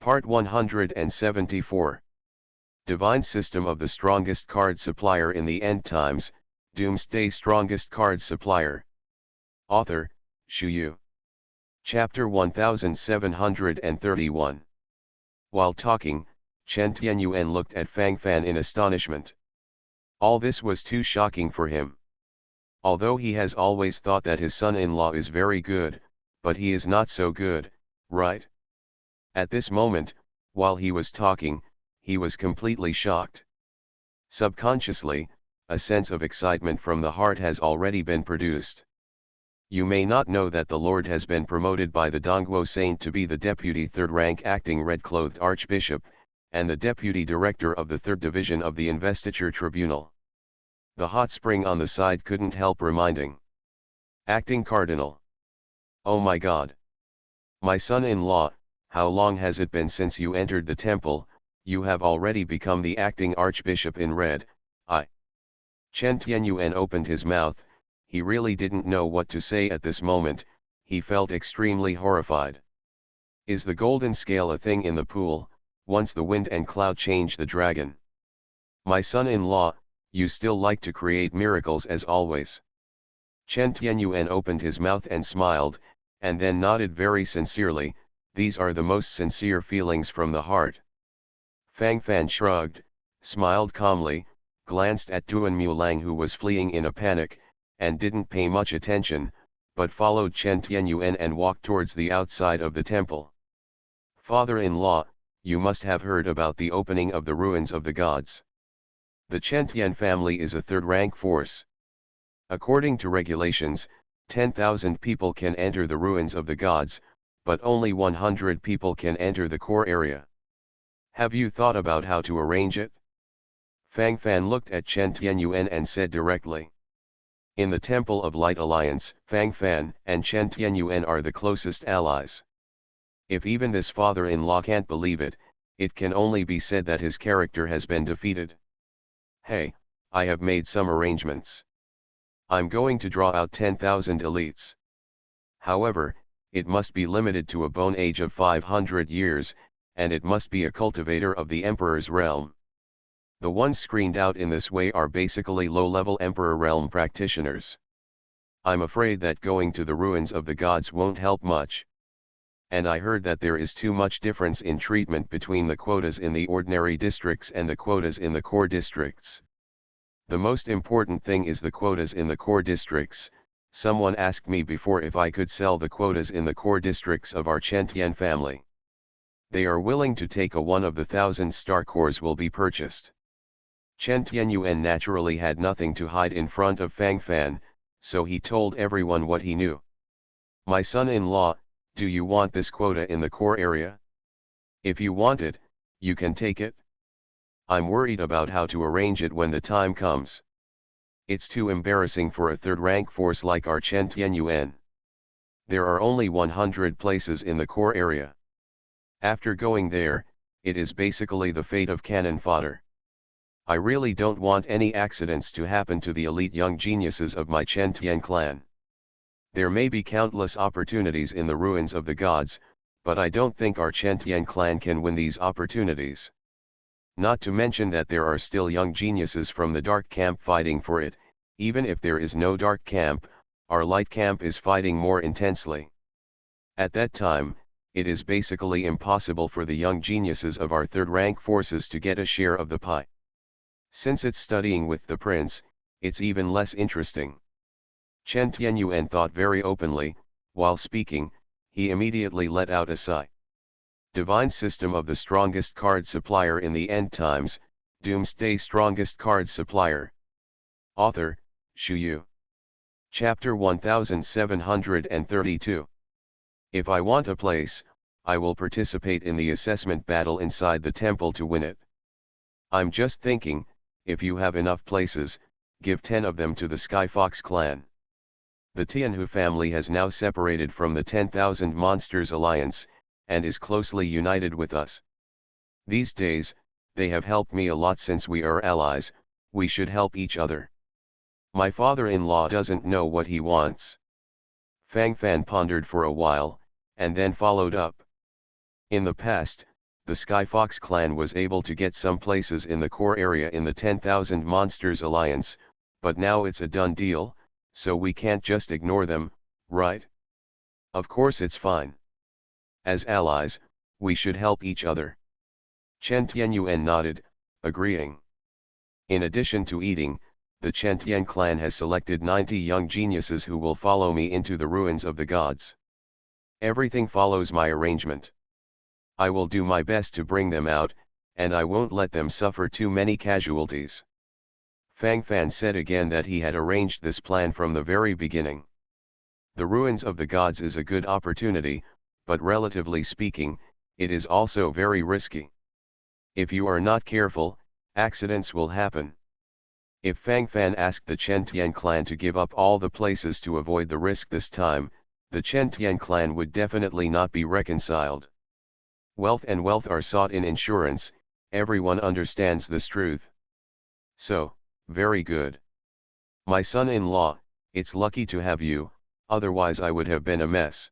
Part 174. Divine System of the Strongest Card Supplier in the End Times, Doomsday Strongest Card Supplier. Author, Shu Yu. Chapter 1731. While talking, Chen Tianyuan looked at Fang Fan in astonishment. All this was too shocking for him. Although he has always thought that his son-in-law is very good, but he is not so good, right? At this moment, while he was talking, he was completely shocked. Subconsciously, a sense of excitement from the heart has already been produced. You may not know that the Lord has been promoted by the Dongguo Saint to be the Deputy Third Rank Acting Red-Clothed Archbishop, and the Deputy Director of the Third Division of the Investiture Tribunal. The hot spring on the side couldn't help reminding. Acting Cardinal. Oh my God. My son-in-law, how long has it been since you entered the temple? You have already become the acting Archbishop in red. Chen Tianyuan opened his mouth. He really didn't know what to say at this moment. He felt extremely horrified. Is the golden scale a thing in the pool? Once the wind and cloud change the dragon. My son-in-law, you still like to create miracles as always. Chen Tianyuan opened his mouth and smiled, and then nodded very sincerely. These are the most sincere feelings from the heart. Fang Fan shrugged, smiled calmly, glanced at Duan Mulang who was fleeing in a panic, and didn't pay much attention, but followed Chen Tianyuan and walked towards the outside of the temple. Father-in-law, you must have heard about the opening of the ruins of the gods. The Chen Tian family is a third-rank force. According to regulations, 10,000 people can enter the ruins of the gods, but only 100 people can enter the core area. Have you thought about how to arrange it? Fang Fan looked at Chen Tianyuan and said directly. In the Temple of Light Alliance, Fang Fan and Chen Tianyuan are the closest allies. If even this father-in-law can't believe it, it can only be said that his character has been defeated. Hey, I have made some arrangements. I'm going to draw out 10,000 elites. However, it must be limited to a bone age of 500 years, and it must be a cultivator of the Emperor's realm. The ones screened out in this way are basically low-level Emperor realm practitioners. I'm afraid that going to the ruins of the gods won't help much. And I heard that there is too much difference in treatment between the quotas in the ordinary districts and the quotas in the core districts. The most important thing is the quotas in the core districts. Someone asked me before if I could sell the quotas in the core districts of our Chen Tian family. They are willing to take one of the 1,000 star cores will be purchased. Chen Tianyuan naturally had nothing to hide in front of Fang Fan, so he told everyone what he knew. My son-in-law, do you want this quota in the core area? If you want it, you can take it. I'm worried about how to arrange it when the time comes. It's too embarrassing for a third-rank force like our Chen Tianyuan. There are only 100 places in the core area. After going there, it is basically the fate of cannon fodder. I really don't want any accidents to happen to the elite young geniuses of my Chen Tian clan. There may be countless opportunities in the ruins of the gods, but I don't think our Chen Tian clan can win these opportunities. Not to mention that there are still young geniuses from the dark camp fighting for it. Even if there is no dark camp, our light camp is fighting more intensely. At that time, it is basically impossible for the young geniuses of our third-rank forces to get a share of the pie. Since it's studying with the prince, it's even less interesting. Chen Tianyuan thought very openly. While speaking, he immediately let out a sigh. Divine System of the Strongest Card Supplier in the End Times, Doomsday Strongest Card Supplier. Author, Shu Yu. Chapter 1732. If I want a place, I will participate in the assessment battle inside the temple to win it. I'm just thinking, if you have enough places, give 10 of them to the Skyfox clan. The Tianhu family has now separated from the 10,000 Monsters Alliance, and is closely united with us. These days, they have helped me a lot since we are allies. We should help each other. My father-in-law doesn't know what he wants. Fang Fan pondered for a while, and then followed up. In the past, the Skyfox clan was able to get some places in the core area in the 10,000 Monsters Alliance, but now it's a done deal, so we can't just ignore them, right? Of course it's fine. As allies, we should help each other. Chen Tianyuan nodded, agreeing. In addition to eating, the Chen Tian clan has selected 90 young geniuses who will follow me into the ruins of the gods. Everything follows my arrangement. I will do my best to bring them out, and I won't let them suffer too many casualties. Fang Fan said again that he had arranged this plan from the very beginning. The ruins of the gods is a good opportunity, but relatively speaking, it is also very risky. If you are not careful, accidents will happen. If Fang Fan asked the Chen Tian clan to give up all the places to avoid the risk this time, the Chen Tian clan would definitely not be reconciled. Wealth and wealth are sought in insurance, everyone understands this truth. So, very good. My son-in-law, it's lucky to have you, otherwise I would have been a mess.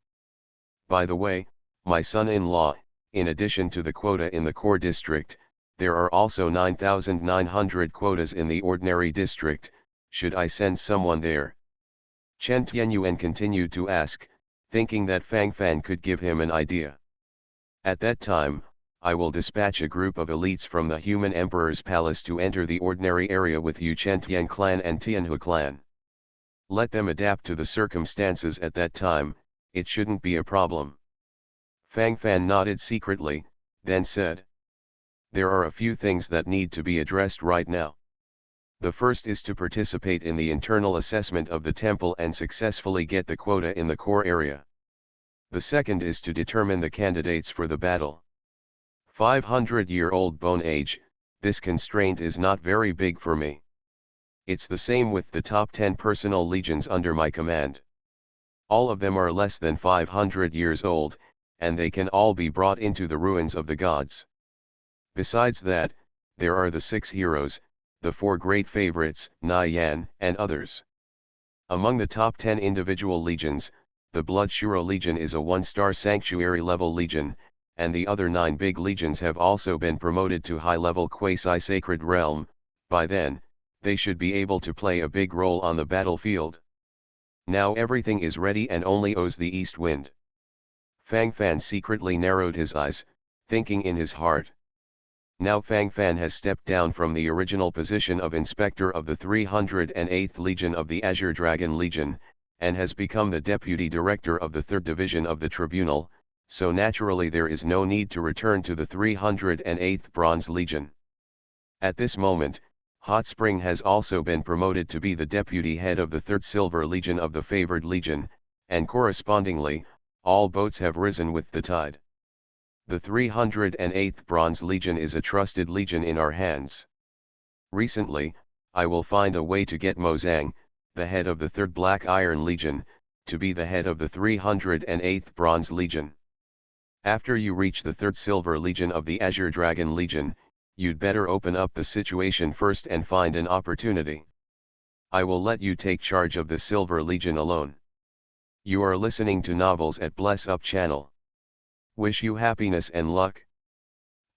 By the way, my son-in-law, in addition to the quota in the core district, there are also 9,900 quotas in the ordinary district, should I send someone there? Chen Tianyuan continued to ask, thinking that Fang Fan could give him an idea. At that time, I will dispatch a group of elites from the Human Emperor's palace to enter the ordinary area with Yu Chen Tian clan and Tianhu clan. Let them adapt to the circumstances at that time, it shouldn't be a problem. Fang Fan nodded secretly, then said. There are a few things that need to be addressed right now. The first is to participate in the internal assessment of the temple and successfully get the quota in the core area. The second is to determine the candidates for the battle. 500-year-old bone age, this constraint is not very big for me. It's the same with the top 10 personal legions under my command. All of them are less than 500 years old, and they can all be brought into the ruins of the gods. Besides that, there are the 6 heroes, the 4 great favorites, Na Yan, and others. Among the top 10 individual legions, the Blood Shura Legion is a 1-star sanctuary level legion, and the other 9 big legions have also been promoted to high-level quasi-sacred realm. By then, they should be able to play a big role on the battlefield. Now everything is ready and only owes the east wind. Fang Fan secretly narrowed his eyes, thinking in his heart. Now Fang Fan has stepped down from the original position of Inspector of the 308th Legion of the Azure Dragon Legion, and has become the Deputy Director of the 3rd Division of the Tribunal, so naturally there is no need to return to the 308th Bronze Legion. At this moment, Hot Spring has also been promoted to be the Deputy Head of the 3rd Silver Legion of the Favored Legion, and correspondingly, all boats have risen with the tide. The 308th Bronze Legion is a trusted legion in our hands. Recently, I will find a way to get Mozang, the head of the 3rd Black Iron Legion, to be the head of the 308th Bronze Legion. After you reach the 3rd Silver Legion of the Azure Dragon Legion, you'd better open up the situation first and find an opportunity. I will let you take charge of the Silver Legion alone. You are listening to Novels at Bless Up channel. Wish you happiness and luck.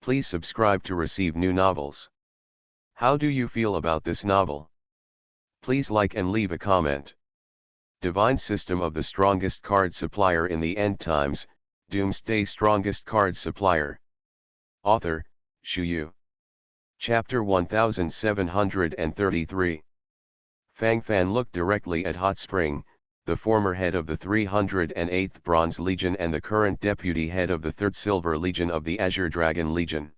Please subscribe to receive new novels. How do you feel about this novel? Please like and leave a comment. Divine System of the Strongest Card Supplier in the End Times, Doomsday Strongest Card Supplier. Author, Shu Yu. Chapter 1733. Fang Fan looked directly at Hot Spring, the former head of the 308th Bronze Legion and the current deputy head of the 3rd Silver Legion of the Azure Dragon Legion.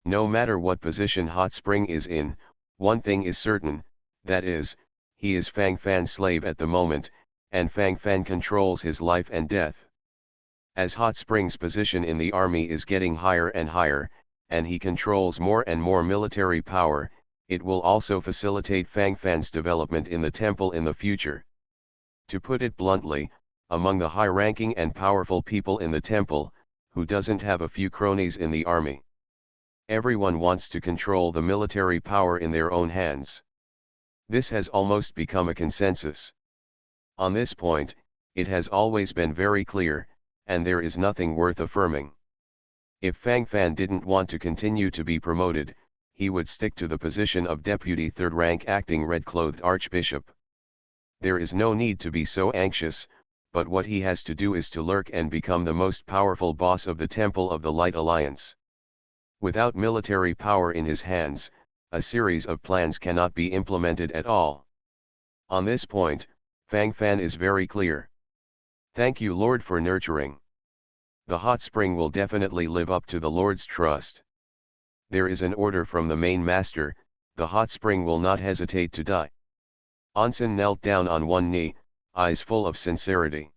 No matter what position Hot Spring is in, one thing is certain, that is, he is Fang Fan's slave at the moment, and Fang Fan controls his life and death. As Hot Spring's position in the army is getting higher and higher, and he controls more and more military power, it will also facilitate Fang Fan's development in the temple in the future. To put it bluntly, among the high-ranking and powerful people in the temple, who doesn't have a few cronies in the army? Everyone wants to control the military power in their own hands. This has almost become a consensus. On this point, it has always been very clear, and there is nothing worth affirming. If Fang Fan didn't want to continue to be promoted, he would stick to the position of deputy third rank acting red-clothed archbishop. There is no need to be so anxious, but what he has to do is to lurk and become the most powerful boss of the Temple of the Light Alliance. Without military power in his hands, a series of plans cannot be implemented at all. On this point, Fang Fan is very clear. Thank you, Lord, for nurturing. The hot spring will definitely live up to the Lord's trust. There is an order from the main master, the hot spring will not hesitate to die. Onsen knelt down on one knee, eyes full of sincerity.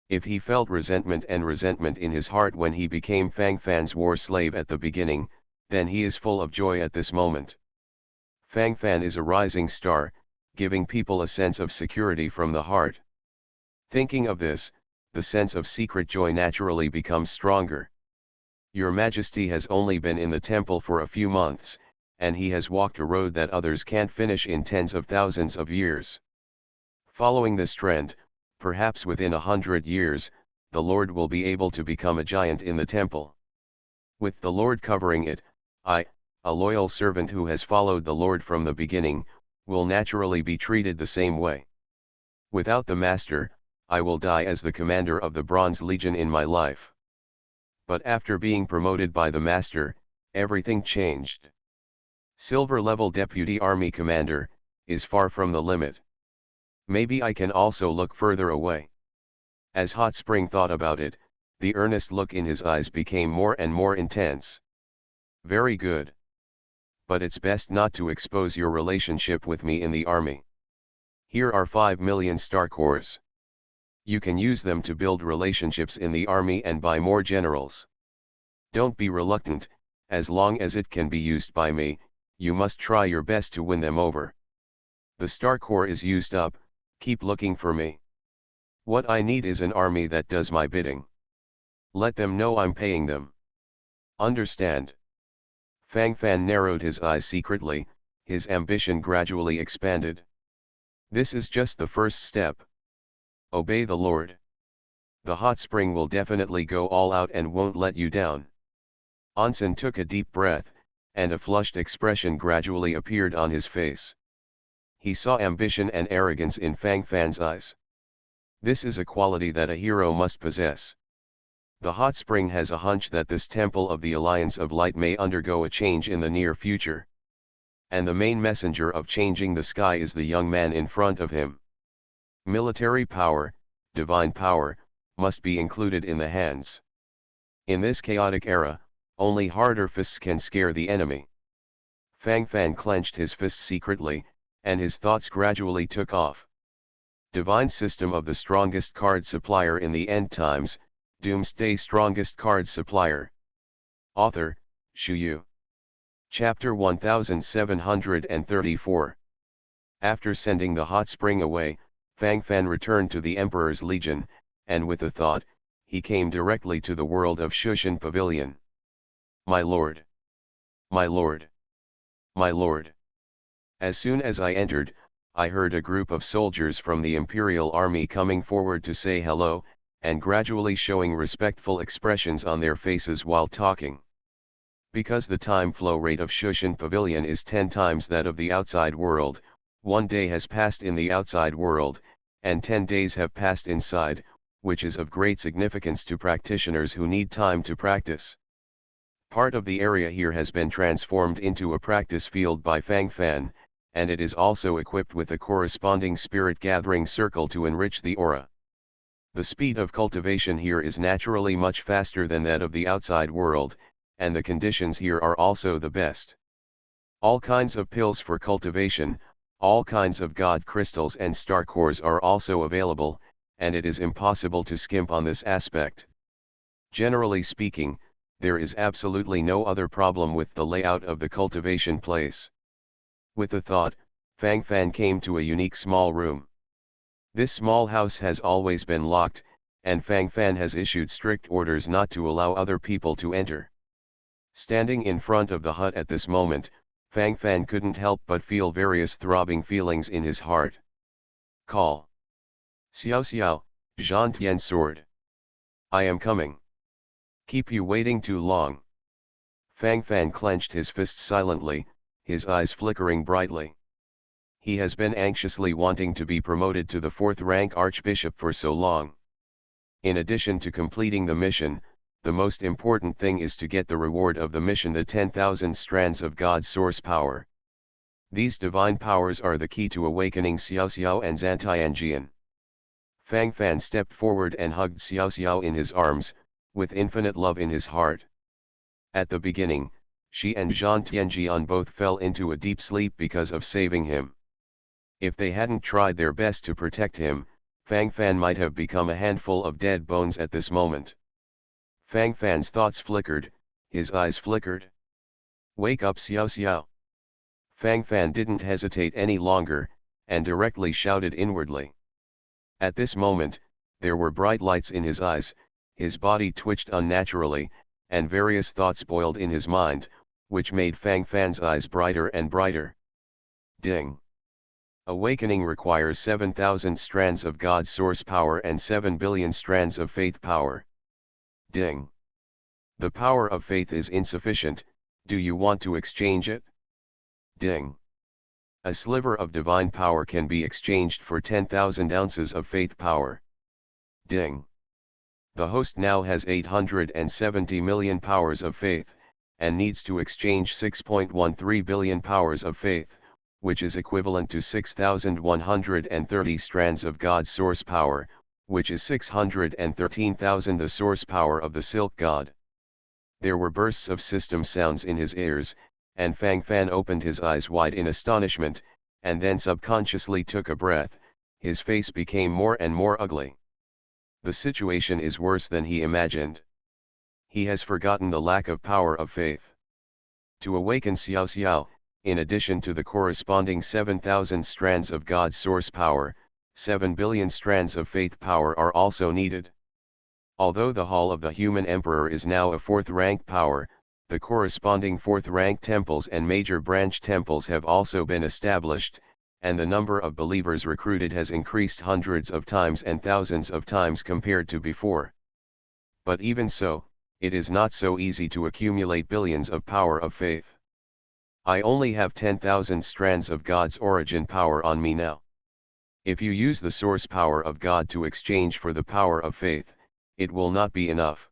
If he felt resentment in his heart when he became Fang Fan's war slave at the beginning, then he is full of joy at this moment. Fang Fan is a rising star, giving people a sense of security from the heart. Thinking of this, the sense of secret joy naturally becomes stronger. Your Majesty has only been in the temple for a few months, and he has walked a road that others can't finish in tens of thousands of years. Following this trend, perhaps within 100 years, the Lord will be able to become a giant in the temple. With the Lord covering it, I, a loyal servant who has followed the Lord from the beginning, will naturally be treated the same way. Without the Master, I will die as the commander of the Bronze Legion in my life. But after being promoted by the Master, everything changed. Silver level Deputy Army Commander is far from the limit. Maybe I can also look further away. As Hot Spring thought about it, the earnest look in his eyes became more and more intense. Very good. But it's best not to expose your relationship with me in the army. Here are 5 million star cores. You can use them to build relationships in the army and buy more generals. Don't be reluctant, as long as it can be used by me, you must try your best to win them over. The star core is used up, keep looking for me. What I need is an army that does my bidding. Let them know I'm paying them. Understand? Fang Fan narrowed his eyes secretly, his ambition gradually expanded. This is just the first step. Obey the Lord. The hot spring will definitely go all out and won't let you down. Onsen took a deep breath, and a flushed expression gradually appeared on his face. He saw ambition and arrogance in Fang Fan's eyes. This is a quality that a hero must possess. The hot spring has a hunch that this Temple of the Alliance of Light may undergo a change in the near future. And the main messenger of changing the sky is the young man in front of him. Military power, divine power, must be included in the hands. In this chaotic era, only harder fists can scare the enemy. Fang Fan clenched his fists secretly, and his thoughts gradually took off. Divine system of the strongest card supplier in the end times, Doomsday strongest card supplier. Author, Shu Yu. Chapter 1734. After sending the hot spring away, Fang Fan returned to the Emperor's Legion, and with a thought, he came directly to the world of Shushan Pavilion. My lord! My lord! My lord! As soon as I entered, I heard a group of soldiers from the Imperial Army coming forward to say hello, and gradually showing respectful expressions on their faces while talking. Because the time flow rate of Shushan Pavilion is 10 times that of the outside world, 1 day has passed in the outside world, and 10 days have passed inside, which is of great significance to practitioners who need time to practice. Part of the area here has been transformed into a practice field by Fang Fan, and it is also equipped with a corresponding spirit gathering circle to enrich the aura. The speed of cultivation here is naturally much faster than that of the outside world, and the conditions here are also the best. All kinds of pills for cultivation, all kinds of god crystals and star cores are also available, and it is impossible to skimp on this aspect. Generally speaking, there is absolutely no other problem with the layout of the cultivation place. With a thought, Fang Fan came to a unique small room. This small house has always been locked, and Fang Fan has issued strict orders not to allow other people to enter. Standing in front of the hut at this moment, Fang Fan couldn't help but feel various throbbing feelings in his heart. Call. Xiao Xiao, Zhan Tian sword. I am coming. Keep you waiting too long. Fang Fan clenched his fists silently, his eyes flickering brightly. He has been anxiously wanting to be promoted to the 4th rank archbishop for so long. In addition to completing the mission, the most important thing is to get the reward of the mission, the 10,000 strands of God's source power. These divine powers are the key to awakening Xiao Xiao and Zantianjian. Fang Fan stepped forward and hugged Xiao Xiao in his arms, with infinite love in his heart. At the beginning, she and Zhan Tianjian both fell into a deep sleep because of saving him. If they hadn't tried their best to protect him, Fang Fan might have become a handful of dead bones at this moment. Fang Fan's thoughts flickered, his eyes flickered. Wake up, Xiao Xiao. Fang Fan didn't hesitate any longer, and directly shouted inwardly. At this moment, there were bright lights in his eyes, his body twitched unnaturally, and various thoughts boiled in his mind, which made Fang Fan's eyes brighter and brighter. Ding! Awakening requires 7,000 strands of God's source power and 7 billion strands of faith power. Ding! The power of faith is insufficient, do you want to exchange it? Ding! A sliver of divine power can be exchanged for 10,000 ounces of faith power. Ding! The host now has 870 million powers of faith, and needs to exchange 6.13 billion powers of faith, which is equivalent to 6,130 strands of God's source power, which is 613,000 the source power of the Silk God. There were bursts of system sounds in his ears, and Fang Fan opened his eyes wide in astonishment, and then subconsciously took a breath. His face became more and more ugly. The situation is worse than he imagined. He has forgotten the lack of power of faith. To awaken Xiao Xiao, in addition to the corresponding 7,000 strands of God's source power, 7 billion strands of faith power are also needed. Although the Hall of the Human Emperor is now a 4th rank power, the corresponding 4th rank temples and major branch temples have also been established, and the number of believers recruited has increased hundreds of times and thousands of times compared to before. But even so, it is not so easy to accumulate billions of power of faith. I only have 10,000 strands of God's origin power on me now. If you use the source power of God to exchange for the power of faith, it will not be enough.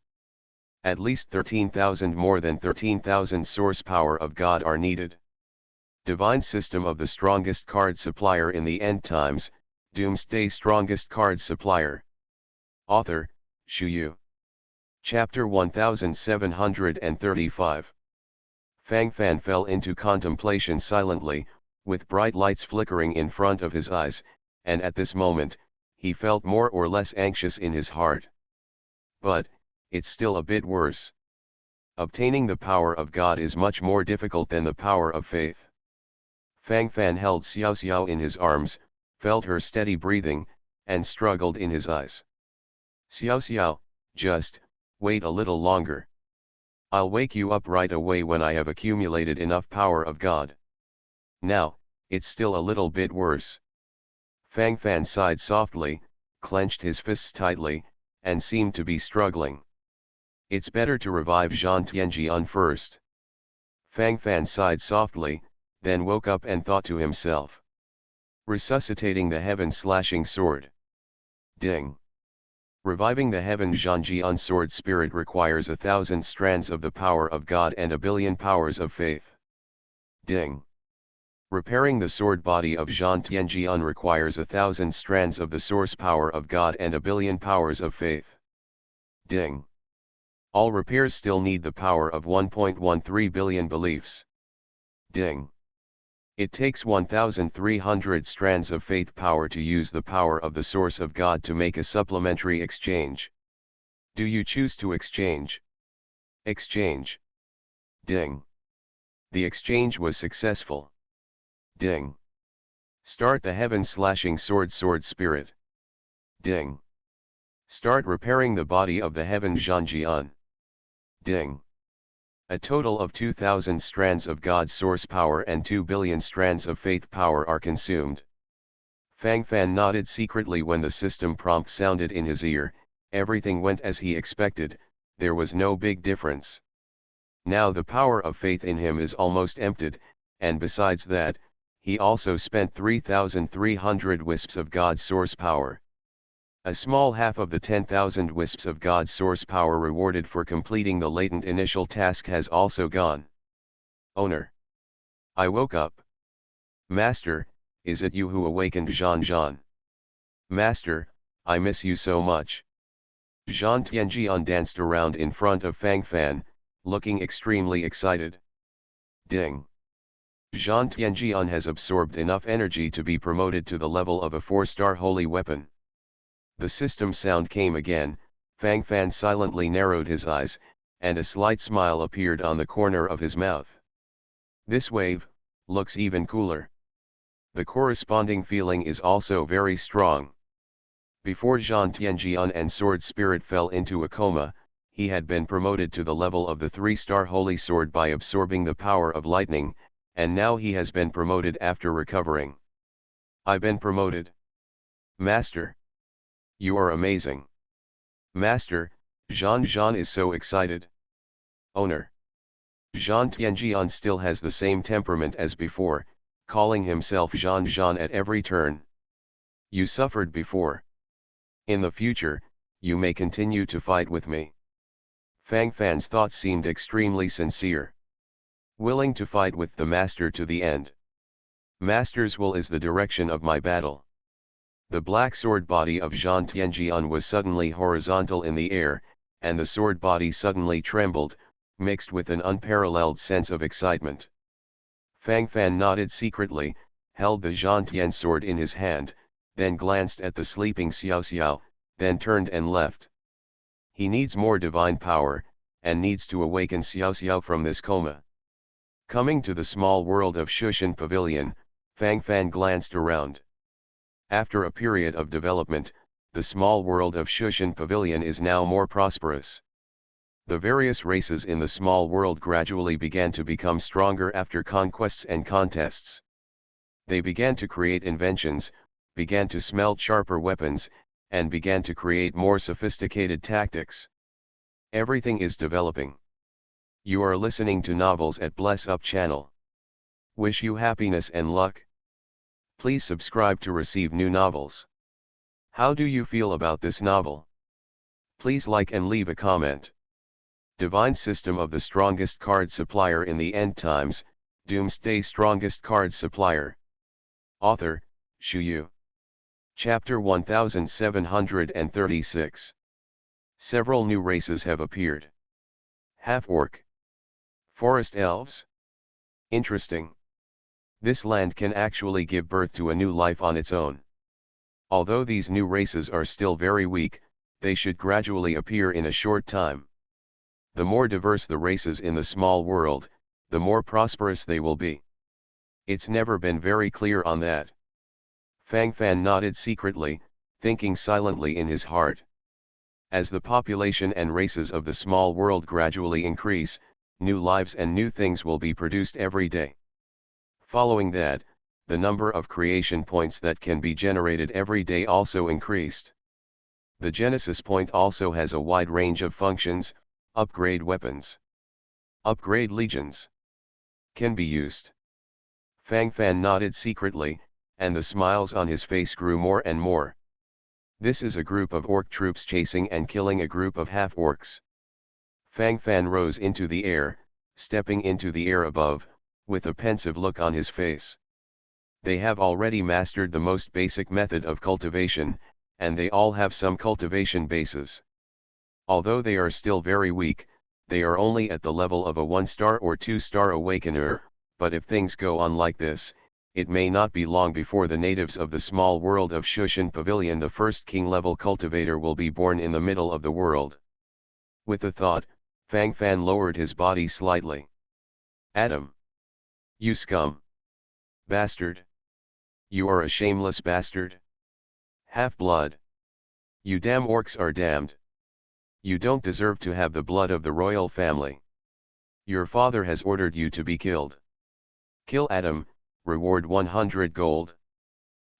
At least 13,000 more than 13,000 source power of God are needed. Divine System of the Strongest Card Supplier in the End Times, Doomsday Strongest Card Supplier. Author, Shu Yu. Chapter 1735. Fang Fan fell into contemplation silently, with bright lights flickering in front of his eyes, and at this moment, he felt more or less anxious in his heart. But, it's still a bit worse. Obtaining the power of God is much more difficult than the power of faith. Fang Fan held Xiao Xiao in his arms, felt her steady breathing, and struggled in his eyes. Xiao Xiao, just wait a little longer. I'll wake you up right away when I have accumulated enough power of God. Now, it's still a little bit worse. Fang Fan sighed softly, clenched his fists tightly, and seemed to be struggling. It's better to revive Zhan Tianjian first. Fang Fan sighed softly, then woke up and thought to himself. Resuscitating the heaven-slashing sword. Ding. Reviving the heaven Zhanjian sword spirit requires 1,000 strands of the power of God and 1 billion powers of faith. Ding. Repairing the sword body of Zhan Tianjian requires 1,000 strands of the source power of God and 1 billion powers of faith. Ding. All repairs still need the power of 1.13 billion beliefs. Ding. It takes 1,300 strands of faith power to use the power of the source of God to make a supplementary exchange. Do you choose to exchange? Exchange. Ding. The exchange was successful. Ding. Start the heaven-slashing sword spirit. Ding. Start repairing the body of the heaven Zhanjian. Ding. A total of 2,000 strands of God's source power and 2 billion strands of faith power are consumed. Fang Fan nodded secretly when the system prompt sounded in his ear. Everything went as he expected. there was no big difference. Now the power of faith in him is almost emptied, and besides that, he also spent 3,300 wisps of God's source power. A small half of the 10,000 wisps of God's source power rewarded for completing the latent initial task has also gone. Owner. I woke up. Master, is it you who awakened Jean? Master, I miss you so much. Jean Tianjian danced around in front of Fang Fan, looking extremely excited. Ding. Jean Tianjian has absorbed enough energy to be promoted to the level of a 4-star holy weapon. The system sound came again, Fang Fan silently narrowed his eyes, and a slight smile appeared on the corner of his mouth. This wave looks even cooler. The corresponding feeling is also very strong. Before Jean Tianjian and Sword Spirit fell into a coma, he had been promoted to the level of the 3-star Holy Sword by absorbing the power of lightning, and now he has been promoted after recovering. I've been promoted. Master. You are amazing. Master, Jean is so excited. Owner. Jean Tianjian still has the same temperament as before, calling himself Jean at every turn. You suffered before. In the future, you may continue to fight with me. Fang Fan's thoughts seemed extremely sincere. Willing to fight with the master to the end. Master's will is the direction of my battle. The black sword body of Jean Tianjian was suddenly horizontal in the air, and the sword body suddenly trembled, mixed with an unparalleled sense of excitement. Fang Fan nodded secretly, held the Zhantian sword in his hand, then glanced at the sleeping Xiao, then turned and left. He needs more divine power, and needs to awaken Xiao from this coma. Coming to the small world of Shushan Pavilion, Fang Fan glanced around. After a period of development, the small world of Shushan Pavilion is now more prosperous. The various races in the small world gradually began to become stronger after conquests and contests. They began to create inventions, began to smelt sharper weapons, and began to create more sophisticated tactics. Everything is developing. You are listening to novels at Bless Up channel. Wish you happiness and luck. Please subscribe to receive new novels. How do you feel about this novel? Please like and leave a comment. Divine System of the Strongest Card Supplier in the End Times, Doomsday Strongest Card Supplier. Author, Shu Yu. Chapter 1736. Several new races have appeared. Half-Orc. Forest Elves. Interesting. This land can actually give birth to a new life on its own. Although these new races are still very weak, they should gradually appear in a short time. The more diverse the races in the small world, the more prosperous they will be. It's never been very clear on that. Fang Fan nodded secretly, thinking silently in his heart. As the population and races of the small world gradually increase, new lives and new things will be produced every day. Following that, the number of creation points that can be generated every day also increased. The Genesis point also has a wide range of functions. Upgrade weapons. Upgrade legions. Can be used. Fang Fan nodded secretly, and the smiles on his face grew more and more. This is a group of orc troops chasing and killing a group of half-orcs. Fang Fan rose into the air, stepping into the air above, with a pensive look on his face. They have already mastered the most basic method of cultivation, and they all have some cultivation bases. Although they are still very weak, they are only at the level of a 1-star or 2-star awakener, but if things go on like this, it may not be long before the natives of the small world of Shushan Pavilion, the first king-level cultivator, will be born in the middle of the world. With a thought, Fang Fan lowered his body slightly. Adam! You scum! Bastard! You are a shameless bastard! Half-blood! You damn orcs are damned! You don't deserve to have the blood of the royal family. Your father has ordered you to be killed. Kill Adam, reward 100 gold.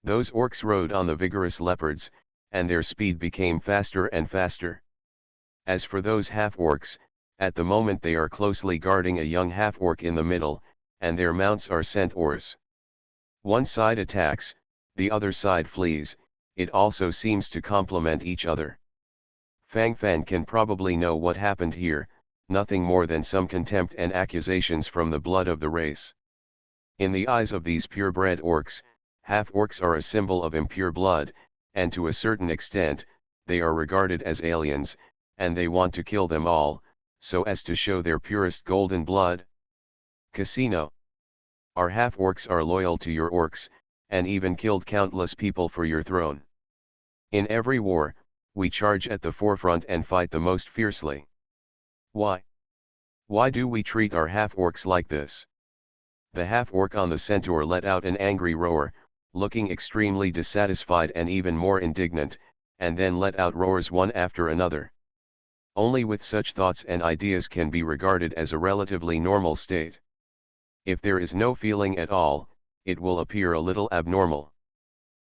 Those orcs rode on the vigorous leopards, and their speed became faster and faster. As for those half-orcs, at the moment they are closely guarding a young half-orc in the middle, and their mounts are centaurs. One side attacks, the other side flees, it also seems to complement each other. Fang Fan can probably know what happened here, nothing more than some contempt and accusations from the blood of the race. In the eyes of these purebred orcs, half-orcs are a symbol of impure blood, and to a certain extent, they are regarded as aliens, and they want to kill them all, so as to show their purest golden blood. Casino. Our half-orcs are loyal to your orcs, and even killed countless people for your throne. In every war, we charge at the forefront and fight the most fiercely. Why? Why do we treat our half-orcs like this? The half-orc on the centaur let out an angry roar, looking extremely dissatisfied and even more indignant, and then let out roars one after another. Only with such thoughts and ideas can be regarded as a relatively normal state. If there is no feeling at all, it will appear a little abnormal.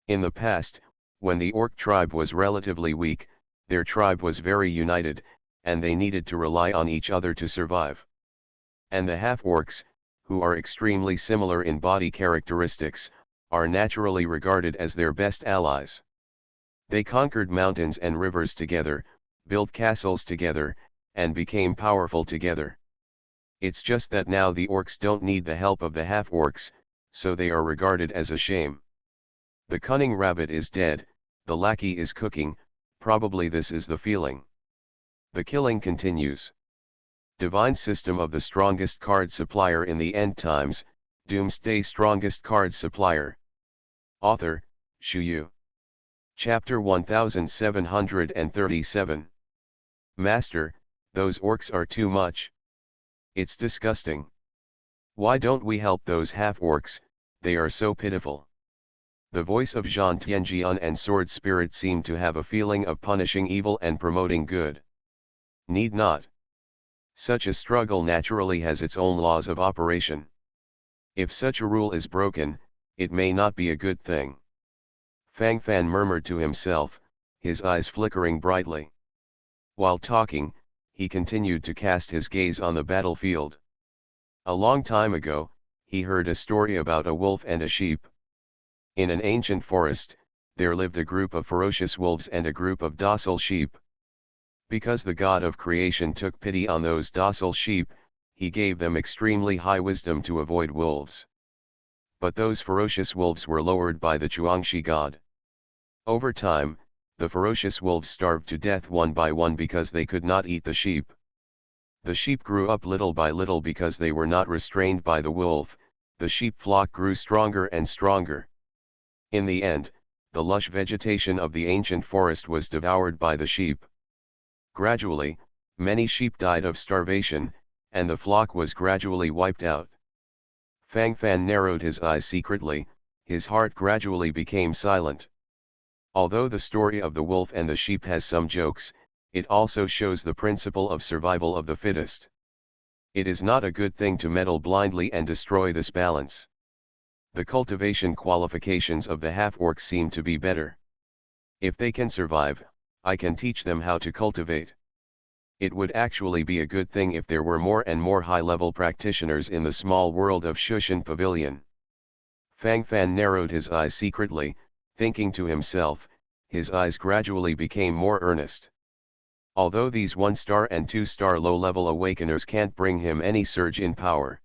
In the past, when the orc tribe was relatively weak, their tribe was very united, and they needed to rely on each other to survive. And the half-orcs, who are extremely similar in body characteristics, are naturally regarded as their best allies. They conquered mountains and rivers together, built castles together, and became powerful together. It's just that now the orcs don't need the help of the half-orcs, so they are regarded as a shame. The cunning rabbit is dead, the lackey is cooking, probably this is the feeling. The killing continues. Divine system of the strongest card supplier in the end times, Doomsday strongest card supplier. Author, Shuyu. Chapter 1737. Master, those orcs are too much. It's disgusting. Why don't we help those half-orcs, they are so pitiful. The voice of Zhang Tianjian and Sword Spirit seemed to have a feeling of punishing evil and promoting good. Need not. Such a struggle naturally has its own laws of operation. If such a rule is broken, it may not be a good thing. Fang Fan murmured to himself, his eyes flickering brightly. While talking, he continued to cast his gaze on the battlefield. A long time ago, he heard a story about a wolf and a sheep. In an ancient forest, there lived a group of ferocious wolves and a group of docile sheep. Because the God of creation took pity on those docile sheep, he gave them extremely high wisdom to avoid wolves. But those ferocious wolves were lowered by the Chuangshi God. Over time, the ferocious wolves starved to death one by one because they could not eat the sheep. The sheep grew up little by little because they were not restrained by the wolf, the sheep flock grew stronger and stronger. In the end, the lush vegetation of the ancient forest was devoured by the sheep. Gradually, many sheep died of starvation, and the flock was gradually wiped out. Fang Fan narrowed his eyes secretly, his heart gradually became silent. Although the story of the wolf and the sheep has some jokes, it also shows the principle of survival of the fittest. It is not a good thing to meddle blindly and destroy this balance. The cultivation qualifications of the half-orcs seem to be better. If they can survive, I can teach them how to cultivate. It would actually be a good thing if there were more and more high-level practitioners in the small world of Shushan Pavilion. Fang Fan narrowed his eyes secretly, thinking to himself, his eyes gradually became more earnest. Although these 1-star and 2-star low-level awakeners can't bring him any surge in power.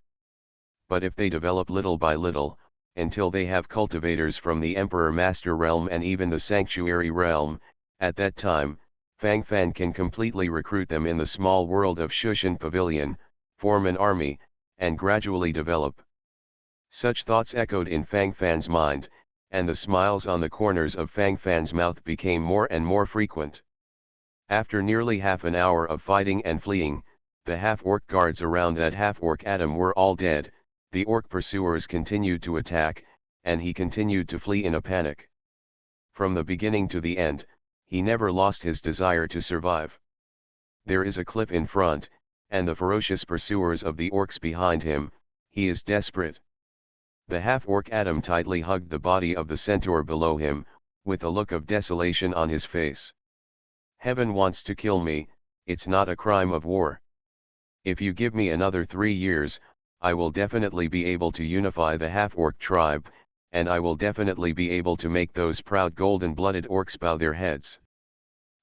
But if they develop little by little, until they have cultivators from the Emperor Master Realm and even the Sanctuary Realm, at that time, Fang Fan can completely recruit them in the small world of Shushan Pavilion, form an army, and gradually develop. Such thoughts echoed in Fang Fan's mind, and the smiles on the corners of Fang Fan's mouth became more and more frequent. After nearly half an hour of fighting and fleeing, the half-orc guards around that half-orc atom were all dead, the orc pursuers continued to attack, and he continued to flee in a panic. From the beginning to the end, he never lost his desire to survive. There is a cliff in front, and the ferocious pursuers of the orcs behind him, he is desperate. The half-orc atom tightly hugged the body of the centaur below him, with a look of desolation on his face. Heaven wants to kill me, it's not a crime of war. If you give me another 3 years, I will definitely be able to unify the half-orc tribe, and I will definitely be able to make those proud golden-blooded orcs bow their heads.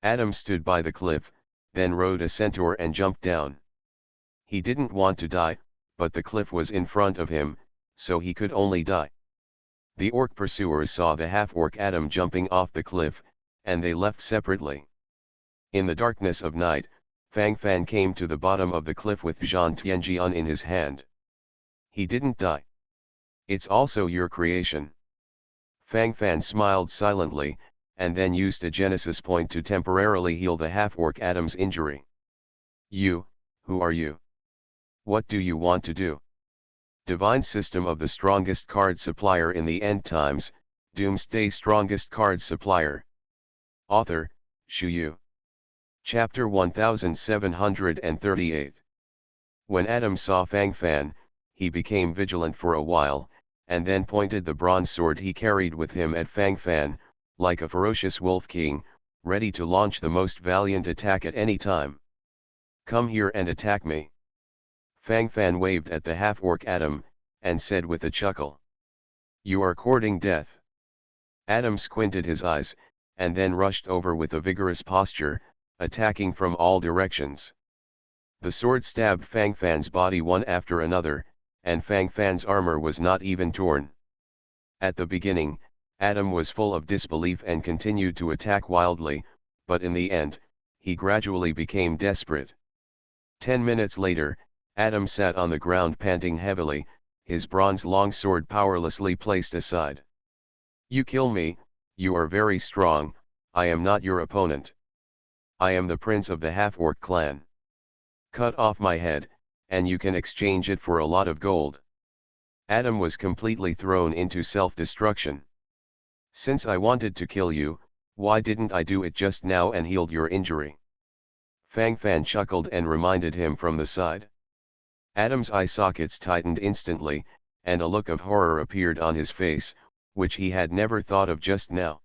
Adam stood by the cliff, then rode a centaur and jumped down. He didn't want to die, but the cliff was in front of him, so he could only die. The orc pursuers saw the half-orc Adam jumping off the cliff, and they left separately. In the darkness of night, Fang Fan came to the bottom of the cliff with Zhan Tianjian in his hand. He didn't die. It's also your creation. Fang Fan smiled silently, and then used a Genesis point to temporarily heal the half-orc Adam's injury. You, who are you? What do you want to do? Divine System of the Strongest Card Supplier in the End Times, Doomsday Strongest Card Supplier. Author, Shu Yu. Chapter 1738. When Adam saw Fang Fan, he became vigilant for a while, and then pointed the bronze sword he carried with him at Fang Fan, like a ferocious wolf king, ready to launch the most valiant attack at any time. Come here and attack me. Fang Fan waved at the half-orc Adam, and said with a chuckle. You are courting death. Adam squinted his eyes, and then rushed over with a vigorous posture, attacking from all directions. The sword stabbed Fang Fan's body one after another, and Fang Fan's armor was not even torn. At the beginning, Adam was full of disbelief and continued to attack wildly, but in the end, he gradually became desperate. 10 minutes later, Adam sat on the ground panting heavily, his bronze longsword powerlessly placed aside. You kill me, you are very strong, I am not your opponent. I am the prince of the half-orc clan. Cut off my head, and you can exchange it for a lot of gold. Adam was completely thrown into self-destruction. Since I wanted to kill you, why didn't I do it just now and healed your injury? Fang Fan chuckled and reminded him from the side. Adam's eye sockets tightened instantly, and a look of horror appeared on his face, which he had never thought of just now.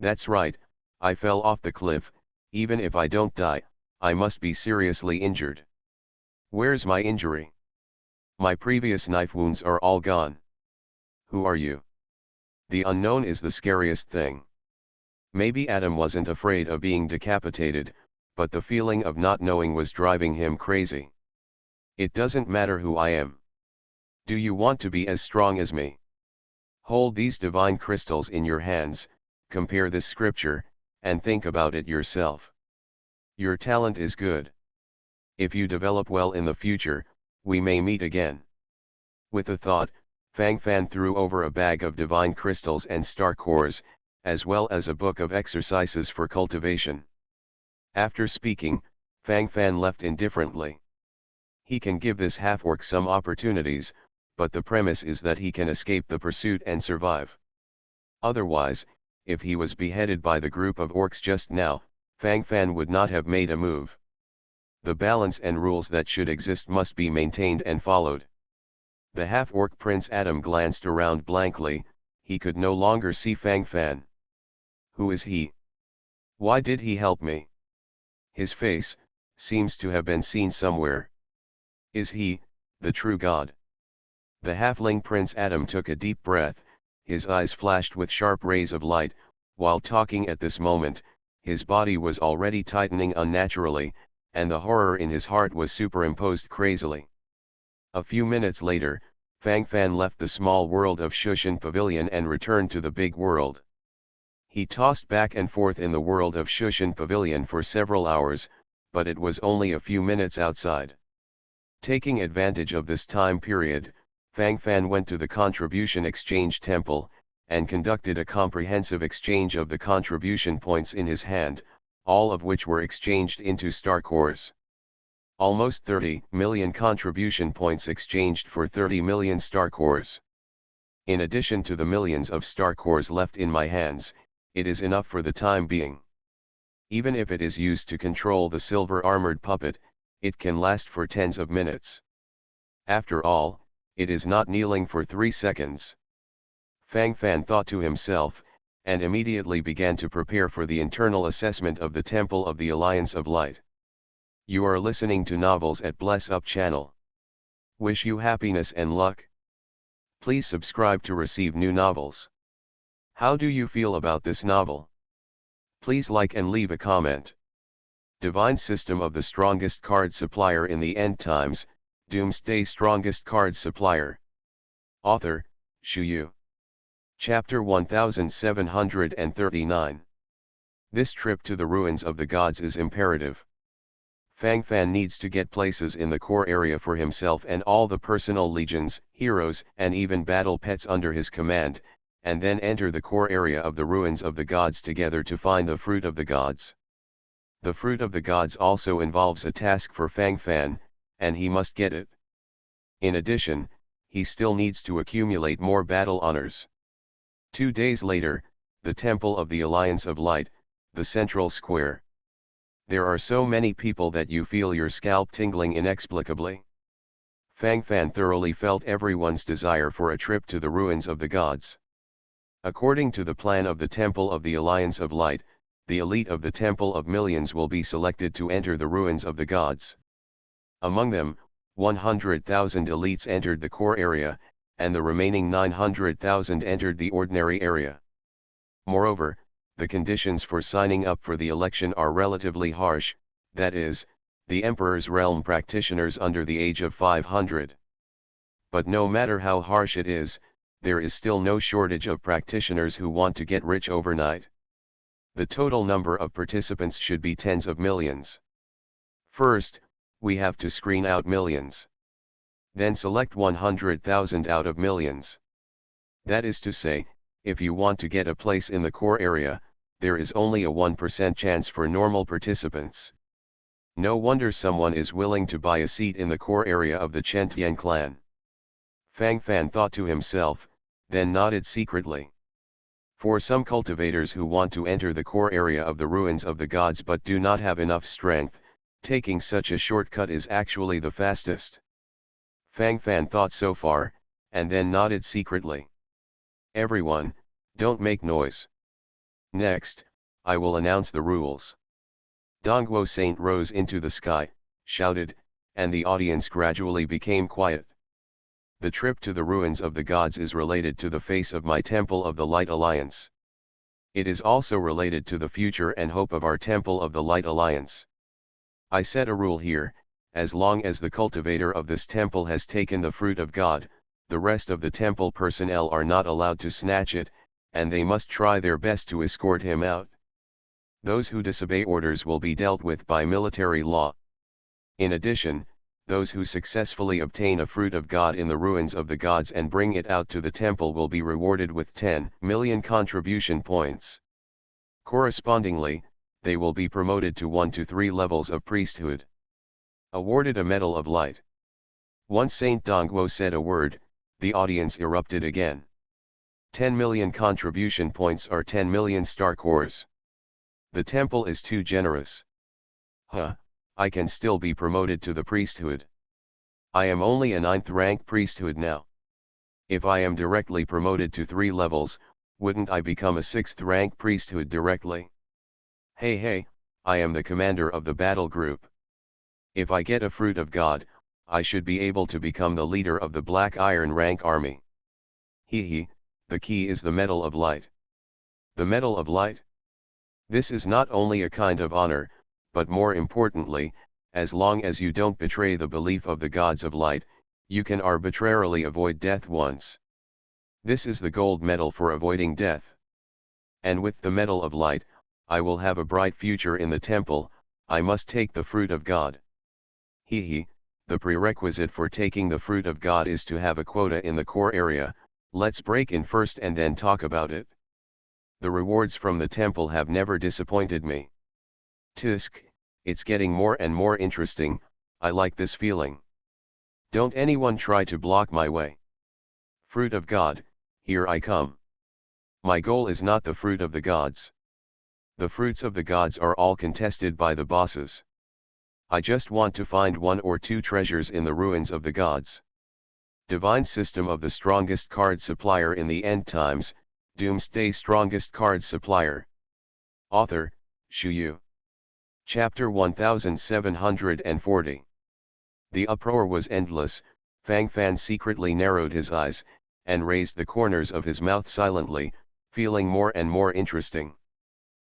That's right, I fell off the cliff. Even if I don't die, I must be seriously injured. Where's my injury? My previous knife wounds are all gone. Who are you? The unknown is the scariest thing. Maybe Adam wasn't afraid of being decapitated, but the feeling of not knowing was driving him crazy. It doesn't matter who I am. Do you want to be as strong as me? Hold these divine crystals in your hands, compare this scripture, and think about it yourself. Your talent is good. If you develop well in the future, we may meet again. With a thought, Fang Fan threw over a bag of divine crystals and star cores, as well as a book of exercises for cultivation. After speaking, Fang Fan left indifferently. He can give this half-orc some opportunities, but the premise is that he can escape the pursuit and survive. Otherwise, if he was beheaded by the group of orcs just now, Fang Fan would not have made a move. The balance and rules that should exist must be maintained and followed. The half-orc Prince Adam glanced around blankly, he could no longer see Fang Fan. Who is he? Why did he help me? His face seems to have been seen somewhere. Is he the true God? The halfling Prince Adam took a deep breath, his eyes flashed with sharp rays of light. While talking at this moment, his body was already tightening unnaturally, and the horror in his heart was superimposed crazily. A few minutes later, Fang Fan left the small world of Shushan Pavilion and returned to the big world. He tossed back and forth in the world of Shushan Pavilion for several hours, but it was only a few minutes outside. Taking advantage of this time period, Fang Fan went to the Contribution Exchange Temple, and conducted a comprehensive exchange of the contribution points in his hand, all of which were exchanged into star cores. Almost 30 million contribution points exchanged for 30 million star cores. In addition to the millions of star cores left in my hands, it is enough for the time being. Even if it is used to control the silver armored puppet, it can last for tens of minutes. After all, it is not kneeling for 3 seconds. Fang Fan thought to himself, and immediately began to prepare for the internal assessment of the Temple of the Alliance of Light. You are listening to Novels at Bless Up channel. Wish you happiness and luck. Please subscribe to receive new novels. How do you feel about this novel? Please like and leave a comment. Divine System of the Strongest Card Supplier in the End Times, Doomsday Strongest Card Supplier. Author, Shu Yu. Chapter 1739. This trip to the ruins of the gods is imperative. Fang Fan needs to get places in the core area for himself and all the personal legions, heroes, and even battle pets under his command, and then enter the core area of the ruins of the gods together to find the fruit of the gods. The fruit of the gods also involves a task for Fang Fan, and he must get it. In addition, he still needs to accumulate more battle honors. 2 days later, the Temple of the Alliance of Light, the central square. There are so many people that you feel your scalp tingling inexplicably. Fang Fan thoroughly felt everyone's desire for a trip to the ruins of the gods. According to the plan of the Temple of the Alliance of Light, the elite of the Temple of Millions will be selected to enter the ruins of the gods. Among them, 100,000 elites entered the core area, and the remaining 900,000 entered the ordinary area. Moreover, the conditions for signing up for the election are relatively harsh, that is, the Emperor's realm practitioners under the age of 500. But no matter how harsh it is, there is still no shortage of practitioners who want to get rich overnight. The total number of participants should be tens of millions. First, we have to screen out millions. Then select 100,000 out of millions. That is to say, if you want to get a place in the core area, there is only a 1% chance for normal participants. No wonder someone is willing to buy a seat in the core area of the Chen Tian clan. Fang Fan thought to himself, then nodded secretly. For some cultivators who want to enter the core area of the ruins of the gods but do not have enough strength, taking such a shortcut is actually the fastest. Fang Fan thought so far, and then nodded secretly. Everyone, don't make noise. Next, I will announce the rules. Dongguo Saint rose into the sky, shouted, and the audience gradually became quiet. The trip to the ruins of the gods is related to the face of my Temple of the Light Alliance. It is also related to the future and hope of our Temple of the Light Alliance. I set a rule here, as long as the cultivator of this temple has taken the fruit of God, the rest of the temple personnel are not allowed to snatch it, and they must try their best to escort him out. Those who disobey orders will be dealt with by military law. In addition, those who successfully obtain a fruit of God in the ruins of the gods and bring it out to the temple will be rewarded with 10 million contribution points. Correspondingly, they will be promoted to 1 to 3 levels of priesthood. Awarded a Medal of Light. Once Saint Dongguo said a word, the audience erupted again. 10 million contribution points are 10 million star cores. The temple is too generous. I can still be promoted to the priesthood. I am only a 9th rank priesthood now. If I am directly promoted to 3 levels, wouldn't I become a 6th rank priesthood directly? Hey, I am the commander of the battle group. If I get a fruit of God, I should be able to become the leader of the Black Iron rank army. The key is the Medal of Light. The Medal of Light? This is not only a kind of honor, but more importantly, as long as you don't betray the belief of the gods of light, you can arbitrarily avoid death once. This is the gold medal for avoiding death. And with the Medal of Light, I will have a bright future in the temple. I must take the fruit of God. The prerequisite for taking the fruit of God is to have a quota in the core area. Let's break in first and then talk about it. The rewards from the temple have never disappointed me. Tisk, it's getting more and more interesting. I like this feeling. Don't anyone try to block my way. Fruit of God, here I come. My goal is not the fruit of the gods. The fruits of the gods are all contested by the bosses. I just want to find 1 or 2 treasures in the ruins of the gods. Divine System of the Strongest Card Supplier in the End Times, Doomsday Strongest Card Supplier. Author, Shu Yu. Chapter 1740. The uproar was endless. Fang Fan secretly narrowed his eyes, and raised the corners of his mouth silently, feeling more and more interesting.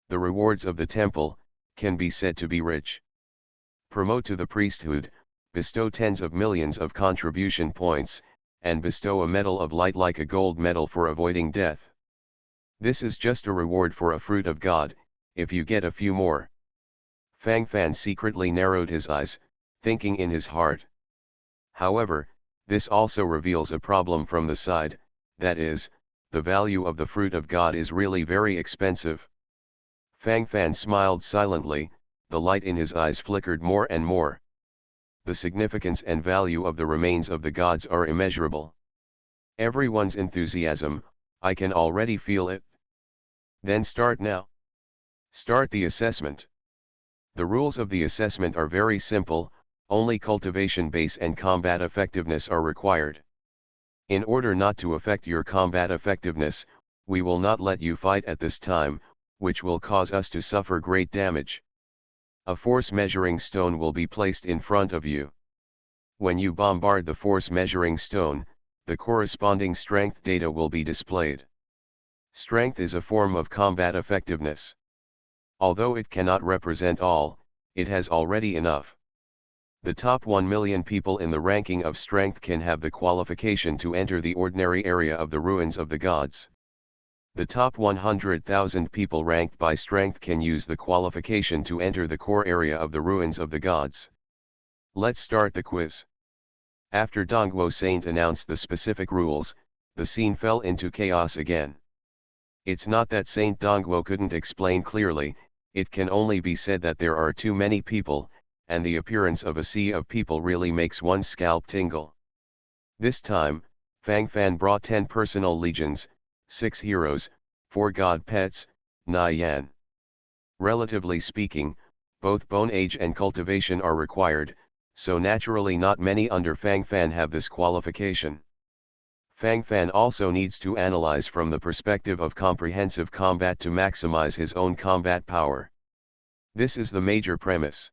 The rewards of the temple can be said to be rich. Promote to the priesthood, bestow tens of millions of contribution points, and bestow a medal of light like a gold medal for avoiding death. This is just a reward for a fruit of God, if you get a few more. Fang Fan secretly narrowed his eyes, thinking in his heart. However, this also reveals a problem from the side, that is, the value of the fruit of God is really very expensive. Fang Fan smiled silently, the light in his eyes flickered more and more. The significance and value of the remains of the gods are immeasurable. Everyone's enthusiasm, I can already feel it. Then start now. Start the assessment. The rules of the assessment are very simple, only cultivation base and combat effectiveness are required. In order not to affect your combat effectiveness, we will not let you fight at this time, which will cause us to suffer great damage. A force measuring stone will be placed in front of you. When you bombard the force measuring stone, the corresponding strength data will be displayed. Strength is a form of combat effectiveness. Although it cannot represent all, it has already enough. The top 1 million people in the ranking of strength can have the qualification to enter the ordinary area of the ruins of the gods. The top 100,000 people ranked by strength can use the qualification to enter the core area of the ruins of the gods. Let's start the quiz. After Dongguo Saint announced the specific rules, the scene fell into chaos again. It's not that Saint Dongguo couldn't explain clearly, it can only be said that there are too many people, and the appearance of a sea of people really makes one's scalp tingle. This time, Fang Fan brought 10 personal legions, 6 heroes, 4 god pets, 9 yan. Relatively speaking, both bone age and cultivation are required, so naturally not many under Fang Fan have this qualification. Fang Fan also needs to analyze from the perspective of comprehensive combat to maximize his own combat power. This is the major premise.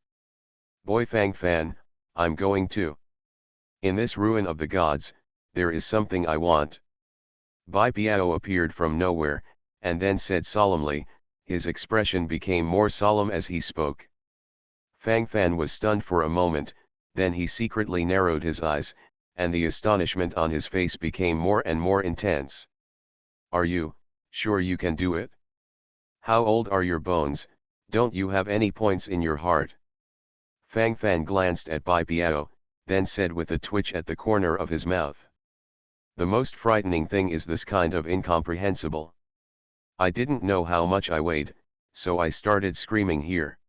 Boy Fang Fan, I'm going to. In this ruin of the gods, there is something I want. Bai Piao appeared from nowhere, and then said solemnly, his expression became more solemn as he spoke. Fang Fan was stunned for a moment, then he secretly narrowed his eyes, and the astonishment on his face became more and more intense. Are you sure you can do it? How old are your bones? Don't you have any points in your heart? Fang Fan glanced at Bai Piao, then said with a twitch at the corner of his mouth. The most frightening thing is this kind of incomprehensible. I didn't know how much I weighed, so I started screaming here.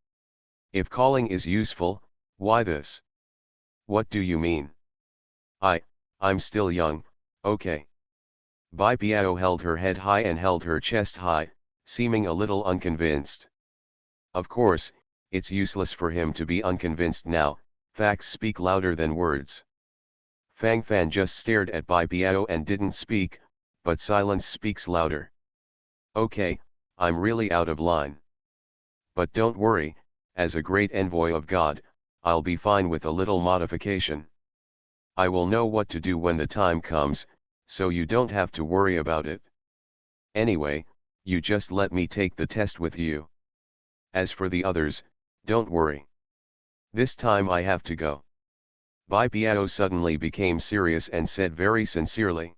If calling is useful, why this? What do you mean? I'm still young, okay. Bai Piao held her head high and held her chest high, seeming a little unconvinced. Of course, it's useless for him to be unconvinced now, facts speak louder than words. Fang Fan just stared at Bai Piao and didn't speak, but silence speaks louder. Okay, I'm really out of line. But don't worry, as a great envoy of God, I'll be fine with a little modification. I will know what to do when the time comes, so you don't have to worry about it. Anyway, you just let me take the test with you. As for the others, don't worry. This time I have to go. Bai Piao suddenly became serious and said very sincerely.